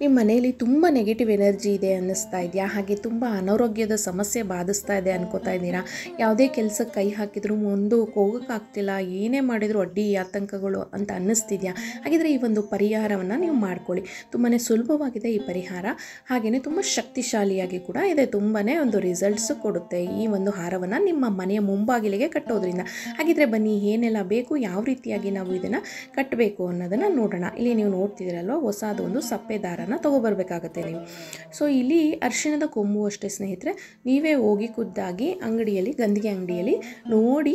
ನಿಮ್ಮ ಮನೆಯಲ್ಲಿ ತುಂಬ ನೆಗೆಟಿವ್ ಎನರ್ಜಿ ಇದೆ ಅನ್ನಿಸ್ತಾ ಇದೆಯಾ, ಹಾಗೆ ತುಂಬ ಅನಾರೋಗ್ಯದ ಸಮಸ್ಯೆ ಬಾಧಿಸ್ತಾ ಇದೆ ಅನ್ಕೋತಾ ಇದ್ದೀರಾ, ಯಾವುದೇ ಕೆಲಸಕ್ಕೆ ಕೈ ಹಾಕಿದರೂ ಮುಂದಕ್ಕೆ ಹೋಗೋಕ್ಕಾಗ್ತಿಲ್ಲ, ಏನೇ ಮಾಡಿದರೂ ಅಡ್ಡಿ ಆತಂಕಗಳು ಅಂತ ಅನ್ನಿಸ್ತಿದೆಯಾ? ಹಾಗಿದ್ರೆ ಈ ಒಂದು ಪರಿಹಾರವನ್ನು ನೀವು ಮಾಡ್ಕೊಳ್ಳಿ. ತುಂಬಾ ಸುಲಭವಾಗಿದೆ ಈ ಪರಿಹಾರ, ಹಾಗೆಯೇ ತುಂಬ ಶಕ್ತಿಶಾಲಿಯಾಗಿ ಕೂಡ ಇದೆ. ತುಂಬಾ ಒಂದು ರಿಸಲ್ಟ್ಸ್ ಕೊಡುತ್ತೆ ಈ ಒಂದು ಹಾರವನ್ನು ನಿಮ್ಮ ಮನೆಯ ಮುಂಬಾಗಿಲಿಗೆ ಕಟ್ಟೋದ್ರಿಂದ. ಹಾಗಿದ್ರೆ ಬನ್ನಿ, ಏನೆಲ್ಲ ಬೇಕು, ಯಾವ ರೀತಿಯಾಗಿ ನಾವು ಇದನ್ನು ಕಟ್ಟಬೇಕು ಅನ್ನೋದನ್ನು ನೋಡೋಣ. ಇಲ್ಲಿ ನೀವು ನೋಡ್ತಿದ್ದೀರಲ್ವ, ಹೊಸದು ಒಂದು ಸಪ್ಪೆ ದಾರನ ತೊಗೊಬರ್ಬೇಕಾಗತ್ತೆ ನೀವು. ಸೊ ಇಲ್ಲಿ ಅರಿಶಿಣದ ಕೊಂಬು ಅಷ್ಟೇ ಸ್ನೇಹಿತರೆ, ನೀವೇ ಹೋಗಿ ಖುದ್ದಾಗಿ ಅಂಗಡಿಯಲ್ಲಿ, ಗಂಧಿಗೆ ಅಂಗಡಿಯಲ್ಲಿ ನೋಡಿ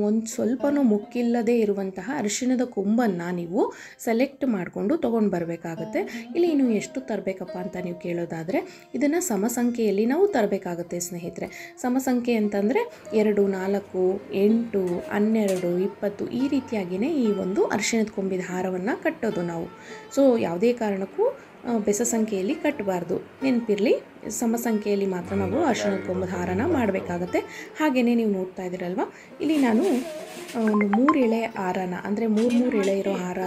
ಒಂದು ಸ್ವಲ್ಪನೂ ಮುಕ್ಕಿಲ್ಲದೆ ಇರುವಂತಹ ಅರಿಶಿಣದ ಕೊಂಬನ್ನು ನೀವು ಸೆಲೆಕ್ಟ್ ಮಾಡಿಕೊಂಡು ತೊಗೊಂಡು ಬರಬೇಕಾಗತ್ತೆ. ಇಲ್ಲಿ ನೀವು ಎಷ್ಟು ತರಬೇಕಪ್ಪ ಅಂತ ನೀವು ಕೇಳೋದಾದರೆ, ಇದನ್ನು ಸಮಸಂಖ್ಯೆಯಲ್ಲಿ ನಾವು ತರಬೇಕಾಗತ್ತೆ ಸ್ನೇಹಿತರೆ. ಸಮಸಂಖ್ಯೆ ಅಂತಂದರೆ 2, 4, 8, 12, 20 ಈ ರೀತಿಯಾಗಿಯೇ ಈ ಒಂದು ಅರಿಶಿಣದ ಕೊಂಬಿದ ಹಾರವನ್ನು ಕಟ್ಟೋದು ನಾವು. ಸೊ ಯಾವುದೇ ಕಾರಣಕ್ಕೂ ಬೆಸ ಸಂಖ್ಯೆಯಲ್ಲಿ ಕಟ್ಟಬಾರ್ದು, ನೆನಪಿರಲಿ. ಸಮಸಂಖ್ಯೆಯಲ್ಲಿ ಮಾತ್ರ ನಾವು ಅರಿಶಿಣದ ಕೊಂಬದ ಹಾರನ ಮಾಡಬೇಕಾಗತ್ತೆ. ಹಾಗೆಯೇ ನೀವು ನೋಡ್ತಾ ಇದ್ದೀರಲ್ವ, ಇಲ್ಲಿ ನಾನು ಒಂದು 3 ಎಳೆ ಹಾರನ, ಅಂದರೆ 3 ಎಳೆ ಇರೋ ಹಾರ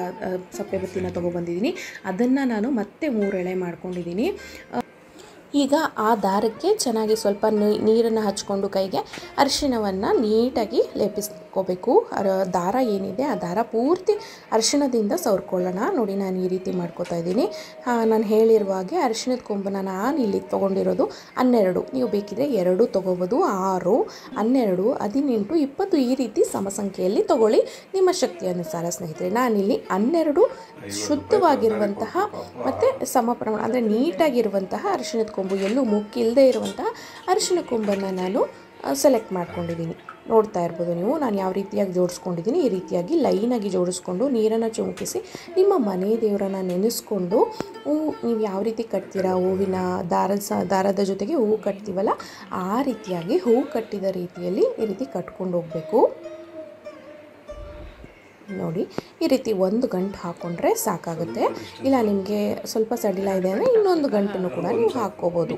ಸಪ್ಪೆ ಬತ್ತಿನ ತೊಗೊಬಂದಿದ್ದೀನಿ. ಅದನ್ನು ನಾನು ಮತ್ತೆ 3 ಎಳೆ ಮಾಡ್ಕೊಂಡಿದ್ದೀನಿ. ಈಗ ಆ ದಾರಕ್ಕೆ ಚೆನ್ನಾಗಿ ಸ್ವಲ್ಪ ನೀರನ್ನು ಹಚ್ಕೊಂಡು ಕೈಗೆ ಅರಿಶಿಣವನ್ನು ನೀಟಾಗಿ ಲೇಪಿಸ್ಕೋಬೇಕು. ದಾರ ಏನಿದೆ ಆ ದಾರ ಪೂರ್ತಿ ಅರಿಶಿಣದಿಂದ ಸವರ್ಕೊಳ್ಳೋಣ. ನೋಡಿ, ನಾನು ಈ ರೀತಿ ಮಾಡ್ಕೋತಾ ಇದ್ದೀನಿ. ನಾನು ಹೇಳಿರುವ ಹಾಗೆ ಅರಿಶಿಣದ ಕೊಂಬನ್ನು ನಾನು ಇಲ್ಲಿ ತೊಗೊಂಡಿರೋದು 12, ನೀವು ಬೇಕಿದ್ರೆ 2 ತೊಗೋಬೋದು, 6, 12, 18, 20 ಈ ರೀತಿ ಸಮಸಂಖ್ಯೆಯಲ್ಲಿ ತೊಗೊಳ್ಳಿ, ನಿಮ್ಮ ಶಕ್ತಿ ಅನುಸಾರ ಸ್ನೇಹಿತರೆ. ನಾನಿಲ್ಲಿ 12 ಶುದ್ಧವಾಗಿರುವಂತಹ ಮತ್ತು ಸಮ ಪ್ರಮಾಣ, ಅಂದರೆ ನೀಟಾಗಿರುವಂತಹ ಅರಿಶಿಣದ ಕೊಂಬು, ಎಲ್ಲೂ ಮುಕ್ಕಿಲ್ಲದೆ ಇರುವಂತಹ ಅರಿಶಿಣ ಕೊಂಬನ್ನು ನಾನು ಸೆಲೆಕ್ಟ್ ಮಾಡ್ಕೊಂಡಿದ್ದೀನಿ. ನೋಡ್ತಾ ಇರ್ಬೋದು ನೀವು ನಾನು ಯಾವ ರೀತಿಯಾಗಿ ಜೋಡಿಸ್ಕೊಂಡಿದ್ದೀನಿ. ಈ ರೀತಿಯಾಗಿ ಲೈನಾಗಿ ಜೋಡಿಸ್ಕೊಂಡು ನೀರನ್ನು ಚುಮುಕಿಸಿ ನಿಮ್ಮ ಮನೆ ದೇವರನ್ನು ನೆನೆಸ್ಕೊಂಡು ನೀವು ಯಾವ ರೀತಿ ಕಟ್ತೀರಾ, ಹೂವಿನ ದಾರದ ಜೊತೆಗೆ ಹೂವು ಕಟ್ತೀವಲ್ಲ ಆ ರೀತಿಯಾಗಿ ಹೂವು ಕಟ್ಟಿದ ರೀತಿಯಲ್ಲಿ ಈ ರೀತಿ ಕಟ್ಕೊಂಡು ಹೋಗಬೇಕು. ನೋಡಿ, ಈ ರೀತಿ 1 ಗಂಟು ಹಾಕ್ಕೊಂಡ್ರೆ ಸಾಕಾಗುತ್ತೆ. ಇಲ್ಲ ನಿಮಗೆ ಸ್ವಲ್ಪ ಸಡಿಲ ಇದೆ ಅಂದರೆ ಇನ್ನೊಂದು ಗಂಟನ್ನು ಕೂಡ ನೀವು ಹಾಕ್ಕೋಬೋದು.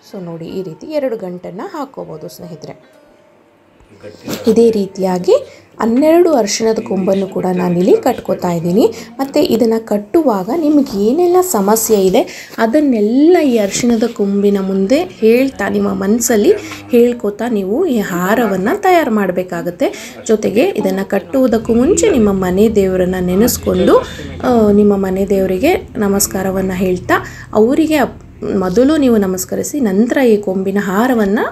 ಸೊ ನೋಡಿ, ಈ ರೀತಿ 2 ಗಂಟನ್ನು ಹಾಕ್ಕೋಬೋದು ಸ್ನೇಹಿತರೆ. ಇದೇ ರೀತಿಯಾಗಿ 12 ಅರಿಶಿಣದ ಕೊಂಬನ್ನು ಕೂಡ ನಾನಿಲ್ಲಿ ಕಟ್ಕೋತಾ ಇದ್ದೀನಿ. ಮತ್ತು ಇದನ್ನು ಕಟ್ಟುವಾಗ ನಿಮಗೆ ಏನೆಲ್ಲ ಸಮಸ್ಯೆ ಇದೆ ಅದನ್ನೆಲ್ಲ ಈ ಅರಿಶಿಣದ ಕೊಂಬಿನ ಮುಂದೆ ಹೇಳ್ತಾ, ನಿಮ್ಮ ಮನಸ್ಸಲ್ಲಿ ಹೇಳ್ಕೋತಾ ನೀವು ಈ ಹಾರವನ್ನು ತಯಾರು ಮಾಡಬೇಕಾಗತ್ತೆ. ಜೊತೆಗೆ ಇದನ್ನು ಕಟ್ಟುವುದಕ್ಕೂ ಮುಂಚೆ ನಿಮ್ಮ ಮನೆ ದೇವರನ್ನು ನೆನೆಸ್ಕೊಂಡು ನಿಮ್ಮ ಮನೆ ದೇವರಿಗೆ ನಮಸ್ಕಾರವನ್ನು ಹೇಳ್ತಾ, ಅವರಿಗೆ ಮೊದಲು ನೀವು ನಮಸ್ಕರಿಸಿ ನಂತರ ಈ ಕೊಂಬಿನ ಹಾರವನ್ನು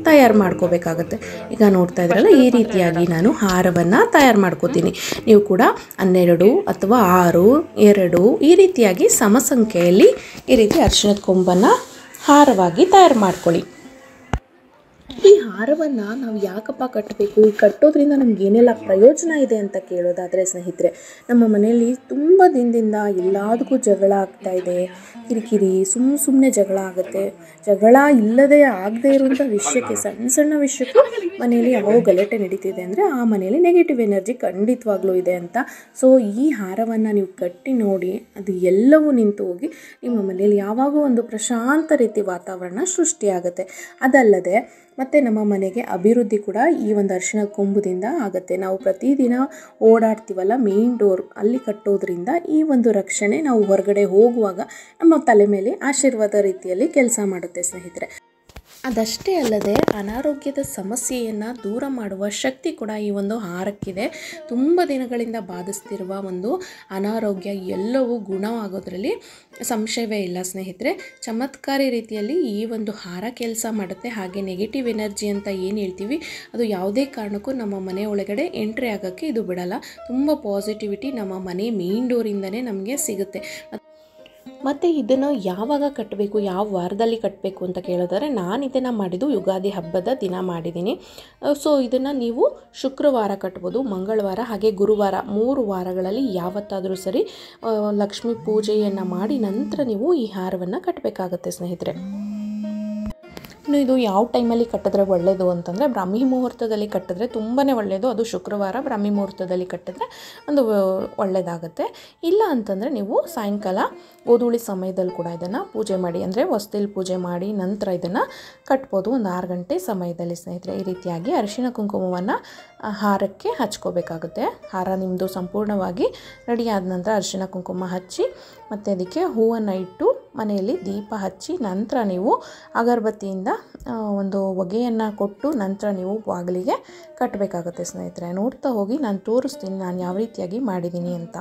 ತಯಾರು ಮಾಡ್ಕೋಬೇಕಾಗತ್ತೆ. ಈಗ ನೋಡ್ತಾ ಇದ್ರಲ್ಲ, ಈ ರೀತಿಯಾಗಿ ನಾನು ಹಾರವನ್ನು ತಯಾರು ಮಾಡ್ಕೋತೀನಿ. ನೀವು ಕೂಡ 12 ಅಥವಾ 6, 2 ಈ ರೀತಿಯಾಗಿ ಸಮಸಂಖ್ಯೆಯಲ್ಲಿ ಈ ರೀತಿ ಅರಿಶಿಣದ ಕೊಂಬನ್ನು ಹಾರವಾಗಿ ತಯಾರು ಮಾಡ್ಕೊಳ್ಳಿ. ಈ ಹಾರವನ್ನು ನಾವು ಯಾಕಪ್ಪ ಕಟ್ಟಬೇಕು, ಕಟ್ಟೋದ್ರಿಂದ ನಮ್ಗೆ ಏನೆಲ್ಲ ಪ್ರಯೋಜನ ಇದೆ ಅಂತ ಕೇಳೋದಾದರೆ ಸ್ನೇಹಿತರೆ, ನಮ್ಮ ಮನೆಯಲ್ಲಿ ತುಂಬ ದಿನದಿಂದ ಎಲ್ಲದಕ್ಕೂ ಜಗಳ ಆಗ್ತಾ ಇದೆ, ಕಿರಿಕಿರಿ, ಸುಮ್ಮನೆ ಜಗಳ ಆಗುತ್ತೆ. ಜಗಳ ಇಲ್ಲದೆ ಆಗದೆ ಇರುವಂಥ ವಿಷಯಕ್ಕೆ, ಸಣ್ಣ ವಿಷಯಕ್ಕೂ ಮನೆಯಲ್ಲಿ ಯಾವಾಗ ಗಲಾಟೆ ನಡೀತಿದೆ ಅಂದರೆ ಆ ಮನೆಯಲ್ಲಿ ನೆಗೆಟಿವ್ ಎನರ್ಜಿ ಖಂಡಿತವಾಗ್ಲೂ ಇದೆ ಅಂತ. ಸೊ ಈ ಹಾರವನ್ನು ನೀವು ಕಟ್ಟಿ ನೋಡಿ, ಅದು ಎಲ್ಲವೂ ನಿಂತು ಹೋಗಿ ನಿಮ್ಮ ಮನೆಯಲ್ಲಿ ಯಾವಾಗೂ ಒಂದು ಪ್ರಶಾಂತ ರೀತಿ ವಾತಾವರಣ ಸೃಷ್ಟಿಯಾಗುತ್ತೆ. ಅದಲ್ಲದೆ ಮತ್ತು ನಮ್ಮ ಮನೆಗೆ ಅಭಿವೃದ್ಧಿ ಕೂಡ ಈ ಒಂದು ಅರಿಶಿಣ ಕೊಂಬುದಿಂದ ಆಗುತ್ತೆ. ನಾವು ಪ್ರತಿದಿನ ಓಡಾಡ್ತೀವಲ್ಲ, ಮೇನ್ ಡೋರ್ ಅಲ್ಲಿ ಕಟ್ಟೋದ್ರಿಂದ ಈ ಒಂದು ರಕ್ಷಣೆ ನಾವು ಹೊರಗಡೆ ಹೋಗುವಾಗ ನಮ್ಮ ತಲೆ ಮೇಲೆ ಆಶೀರ್ವಾದ ರೀತಿಯಲ್ಲಿ ಕೆಲಸ ಮಾಡುತ್ತೆ ಸ್ನೇಹಿತರೆ. ಅದಷ್ಟೇ ಅಲ್ಲದೆ ಅನಾರೋಗ್ಯದ ಸಮಸ್ಯೆಯನ್ನು ದೂರ ಮಾಡುವ ಶಕ್ತಿ ಕೂಡ ಈ ಒಂದು ಹಾರಕ್ಕಿದೆ. ತುಂಬ ದಿನಗಳಿಂದ ಬಾಧಿಸ್ತಿರುವ ಒಂದು ಅನಾರೋಗ್ಯ ಎಲ್ಲವೂ ಗುಣವಾಗೋದ್ರಲ್ಲಿ ಸಂಶಯವೇ ಇಲ್ಲ ಸ್ನೇಹಿತರೆ. ಚಮತ್ಕಾರಿ ರೀತಿಯಲ್ಲಿ ಈ ಒಂದು ಹಾರ ಕೆಲಸ ಮಾಡುತ್ತೆ. ಹಾಗೆ ನೆಗೆಟಿವ್ ಎನರ್ಜಿ ಅಂತ ಏನು ಹೇಳ್ತೀವಿ ಅದು ಯಾವುದೇ ಕಾರಣಕ್ಕೂ ನಮ್ಮ ಮನೆ ಒಳಗಡೆ ಎಂಟ್ರಿ ಆಗೋಕ್ಕೆ ಇದು ಬಿಡಲ್ಲ. ತುಂಬ ಪಾಸಿಟಿವಿಟಿ ನಮ್ಮ ಮನೆ ಮೇನ್ ಡೋರಿಂದನೇ ನಮಗೆ ಸಿಗುತ್ತೆ. ಮತ್ತು ಇದನ್ನು ಯಾವಾಗ ಕಟ್ಟಬೇಕು, ಯಾವ ವಾರದಲ್ಲಿ ಕಟ್ಟಬೇಕು ಅಂತ ಕೇಳೋದಾದರೆ, ನಾನು ಇದನ್ನು ಮಾಡಿದ್ದು ಯುಗಾದಿ ಹಬ್ಬದ ದಿನ ಮಾಡಿದ್ದೀನಿ. ಸೊ ಇದನ್ನು ನೀವು ಶುಕ್ರವಾರ ಕಟ್ಬೋದು, ಮಂಗಳವಾರ ಹಾಗೆ ಗುರುವಾರ, 3 ವಾರಗಳಲ್ಲಿ ಯಾವತ್ತಾದರೂ ಸರಿ ಲಕ್ಷ್ಮೀ ಪೂಜೆಯನ್ನು ಮಾಡಿ ನಂತರ ನೀವು ಈ ಹಾರವನ್ನು ಕಟ್ಟಬೇಕಾಗತ್ತೆ ಸ್ನೇಹಿತರೆ. ಇನ್ನು ಇದು ಯಾವ ಟೈಮಲ್ಲಿ ಕಟ್ಟಿದ್ರೆ ಒಳ್ಳೆಯದು ಅಂತಂದರೆ ಬ್ರಾಹ್ಮಿ ಮುಹೂರ್ತದಲ್ಲಿ ಕಟ್ಟಿದ್ರೆ ತುಂಬಾ ಒಳ್ಳೆಯದು. ಅದು ಶುಕ್ರವಾರ ಬ್ರಾಹ್ಮಿ ಮುಹೂರ್ತದಲ್ಲಿ ಕಟ್ಟಿದ್ರೆ ಒಂದು ಒಳ್ಳೆಯದಾಗುತ್ತೆ. ಇಲ್ಲ ಅಂತಂದರೆ ನೀವು ಸಾಯಂಕಾಲ ಗೋಧೂಳಿ ಸಮಯದಲ್ಲಿ ಕೂಡ ಇದನ್ನು ಪೂಜೆ ಮಾಡಿ, ಅಂದರೆ ಹೊಸ್ತಿಲ್ ಪೂಜೆ ಮಾಡಿ ನಂತರ ಇದನ್ನು ಕಟ್ಬೋದು ಒಂದು 6 ಗಂಟೆ ಸಮಯದಲ್ಲಿ ಸ್ನೇಹಿತರೆ. ಈ ರೀತಿಯಾಗಿ ಅರಿಶಿಣ ಕುಂಕುಮವನ್ನು ಹಾರಕ್ಕೆ ಹಚ್ಕೋಬೇಕಾಗುತ್ತೆ. ಹಾರ ನಿಮ್ಮದು ಸಂಪೂರ್ಣವಾಗಿ ರೆಡಿ ಆದ ನಂತರ ಅರಿಶಿಣ ಕುಂಕುಮ ಹಚ್ಚಿ ಮತ್ತು ಅದಕ್ಕೆ ಹೂವನ್ನು ಇಟ್ಟು ಮನೆಯಲ್ಲಿ ದೀಪ ಹಚ್ಚಿ ನಂತರ ನೀವು ಅಗರಬತ್ತಿಯಿಂದ ಒಂದು ಹೊಗೆಯನ್ನು ಕೊಟ್ಟು ನಂತರ ನೀವು ಬಾಗಿಲಿಗೆ ಕಟ್ಟಬೇಕಾಗುತ್ತೆ ಸ್ನೇಹಿತರೆ. ನೋಡ್ತಾ ಹೋಗಿ ನಾನು ತೋರಿಸ್ತೀನಿ ನಾನು ಯಾವ ರೀತಿಯಾಗಿ ಮಾಡಿದ್ದೀನಿ ಅಂತ.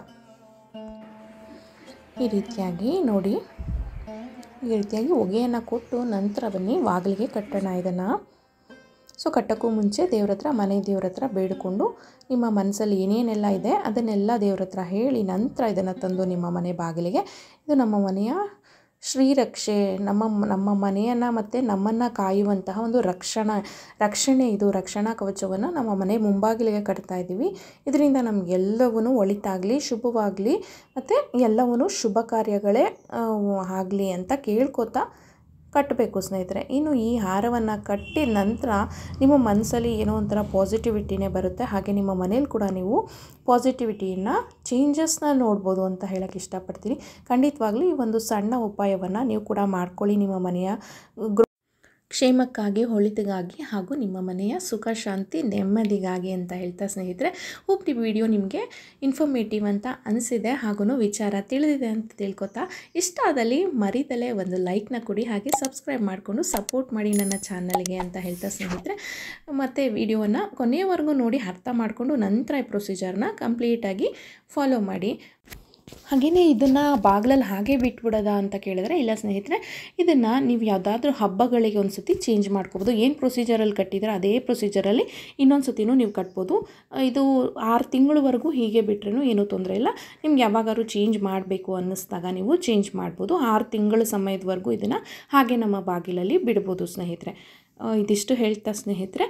ಈ ರೀತಿಯಾಗಿ ನೋಡಿ, ಈ ರೀತಿಯಾಗಿ ಹೊಗೆಯನ್ನು ಕೊಟ್ಟು ನಂತರ ಬನ್ನಿ ಬಾಗಿಲಿಗೆ ಕಟ್ಟೋಣ ಇದನ್ನು. ಸೊ ಕಟ್ಟೋಕ್ಕೂ ಮುಂಚೆ ದೇವ್ರ ಹತ್ರ, ಮನೆ ದೇವ್ರ ಹತ್ರ ಬೇಡಿಕೊಂಡು ನಿಮ್ಮ ಮನಸ್ಸಲ್ಲಿ ಏನೇನೆಲ್ಲ ಇದೆ ಅದನ್ನೆಲ್ಲ ದೇವ್ರ ಹತ್ರ ಹೇಳಿ ನಂತರ ಇದನ್ನು ತಂದು ನಿಮ್ಮ ಮನೆ ಬಾಗಿಲಿಗೆ, ಇದು ನಮ್ಮ ಮನೆಯ ಶ್ರೀರಕ್ಷೆ, ನಮ್ಮ ಮನೆಯನ್ನು ಮತ್ತು ನಮ್ಮನ್ನು ಕಾಯುವಂತಹ ಒಂದು ರಕ್ಷಣೆ, ಇದು ರಕ್ಷಣಾ ಕವಚವನ್ನು ನಮ್ಮ ಮನೆ ಮುಂಬಾಗಿಲಿಗೆ ಕಟ್ತಾ ಇದ್ದೀವಿ. ಇದರಿಂದ ನಮಗೆಲ್ಲವೂ ಒಳಿತಾಗಲಿ, ಶುಭವಾಗಲಿ ಮತ್ತು ಎಲ್ಲವೂ ಶುಭ ಕಾರ್ಯಗಳೇ ಆಗಲಿ ಅಂತ ಕೇಳ್ಕೊತಾ ಕಟ್ಟಬೇಕು ಸ್ನೇಹಿತರೆ. ಇನ್ನು ಈ ಹಾರವನ್ನು ಕಟ್ಟಿದ ನಂತರ ನಿಮ್ಮ ಮನಸ್ಸಲ್ಲಿ ಏನೋ ಒಂಥರ ಪಾಸಿಟಿವಿಟಿನೇ ಬರುತ್ತೆ. ಹಾಗೆ ನಿಮ್ಮ ಮನೇಲಿ ಕೂಡ ನೀವು ಪಾಸಿಟಿವಿಟಿಯನ್ನು, ಚೇಂಜಸ್ನ ನೋಡ್ಬೋದು ಅಂತ ಹೇಳೋಕ್ಕೆ ಇಷ್ಟಪಡ್ತೀನಿ. ಖಂಡಿತವಾಗ್ಲೂ ಈ ಒಂದು ಸಣ್ಣ ಉಪಾಯವನ್ನು ನೀವು ಕೂಡ ಮಾಡ್ಕೊಳ್ಳಿ ನಿಮ್ಮ ಮನೆಯ ಕ್ಷೇಮಕ್ಕಾಗಿ, ಒಳಿತಿಗಾಗಿ ಹಾಗೂ ನಿಮ್ಮ ಮನೆಯ ಸುಖ ಶಾಂತಿ ನೆಮ್ಮದಿಗಾಗಿ ಅಂತ ಹೇಳ್ತಾ ಸ್ನೇಹಿತರೆ, ಹೋಪ್ ಈ ವಿಡಿಯೋ ನಿಮಗೆ ಇನ್ಫಾರ್ಮೇಟಿವ್ ಅಂತ ಅನಿಸಿದೆ ಹಾಗೂ ವಿಚಾರ ತಿಳಿದಿದೆ ಅಂತ ತಿಳ್ಕೊತಾ, ಇಷ್ಟ ಆದಲ್ಲಿ ಮರಿದಲೇ ಒಂದು ಲೈಕ್ನ ಕೊಡಿ, ಹಾಗೆ ಸಬ್ಸ್ಕ್ರೈಬ್ ಮಾಡಿಕೊಂಡು ಸಪೋರ್ಟ್ ಮಾಡಿ ನನ್ನ ಚಾನಲ್ಗೆ ಅಂತ ಹೇಳ್ತಾ ಸ್ನೇಹಿತರೆ. ಮತ್ತು ವಿಡಿಯೋವನ್ನು ಕೊನೆಯವರೆಗೂ ನೋಡಿ ಅರ್ಥ ಮಾಡಿಕೊಂಡು ನಂತರ ಈ ಪ್ರೊಸೀಜರ್ನ ಕಂಪ್ಲೀಟಾಗಿ ಫಾಲೋ ಮಾಡಿ. ಹಾಗೆಯೇ ಇದನ್ನು ಬಾಗಿಲಲ್ಲಿ ಹಾಗೆ ಬಿಟ್ಬಿಡೋದಾ ಅಂತ ಕೇಳಿದ್ರೆ ಇಲ್ಲ ಸ್ನೇಹಿತರೆ, ಇದನ್ನು ನೀವು ಯಾವುದಾದ್ರೂ ಹಬ್ಬಗಳಿಗೆ ಒಂದು ಸತಿ ಚೇಂಜ್ ಮಾಡ್ಕೋಬೋದು. ಏನು ಪ್ರೊಸೀಜರಲ್ಲಿ ಕಟ್ಟಿದ್ರೆ ಅದೇ ಪ್ರೊಸೀಜರಲ್ಲಿ ಇನ್ನೊಂದು ಸತಿನೂ ನೀವು ಕಟ್ಬೋದು. ಇದು 6 ತಿಂಗಳವರೆಗೂ ಹೀಗೆ ಬಿಟ್ರೂ ಏನೂ ತೊಂದರೆ ಇಲ್ಲ. ನಿಮ್ಗೆ ಯಾವಾಗಾದ್ರೂ ಚೇಂಜ್ ಮಾಡಬೇಕು ಅನ್ನಿಸ್ದಾಗ ನೀವು ಚೇಂಜ್ ಮಾಡ್ಬೋದು. 6 ತಿಂಗಳ ಸಮಯದವರೆಗೂ ಇದನ್ನು ಹಾಗೆ ನಮ್ಮ ಬಾಗಿಲಲ್ಲಿ ಬಿಡ್ಬೋದು ಸ್ನೇಹಿತರೆ. ಇದಿಷ್ಟು ಹೇಳ್ತಾ ಸ್ನೇಹಿತರೆ,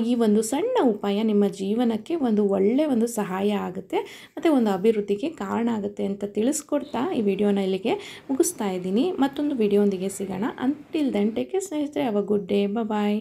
ಈ ಒಂದು ಸಣ್ಣ ಉಪಾಯ ನಿಮ್ಮ ಜೀವನಕ್ಕೆ ಒಂದು ಒಳ್ಳೆಯ ಒಂದು ಸಹಾಯ ಆಗುತ್ತೆ ಮತ್ತು ಒಂದು ಅಭಿವೃದ್ಧಿಗೆ ಕಾರಣ ಆಗುತ್ತೆ ಅಂತ ತಿಳಿಸ್ಕೊಡ್ತಾ ಈ ವಿಡಿಯೋನ ಇಲ್ಲಿಗೆ ಮುಗಿಸ್ತಾ ಇದ್ದೀನಿ. ಮತ್ತೊಂದು ವಿಡಿಯೋಂದಿಗೆ ಸಿಗೋಣ. ಅಂಟಿಲ್ ದೆನ್ ಟೇಕ್ ಕೇರ್ ಸ್ನೇಹಿತರೆ. Have a good day. Bye.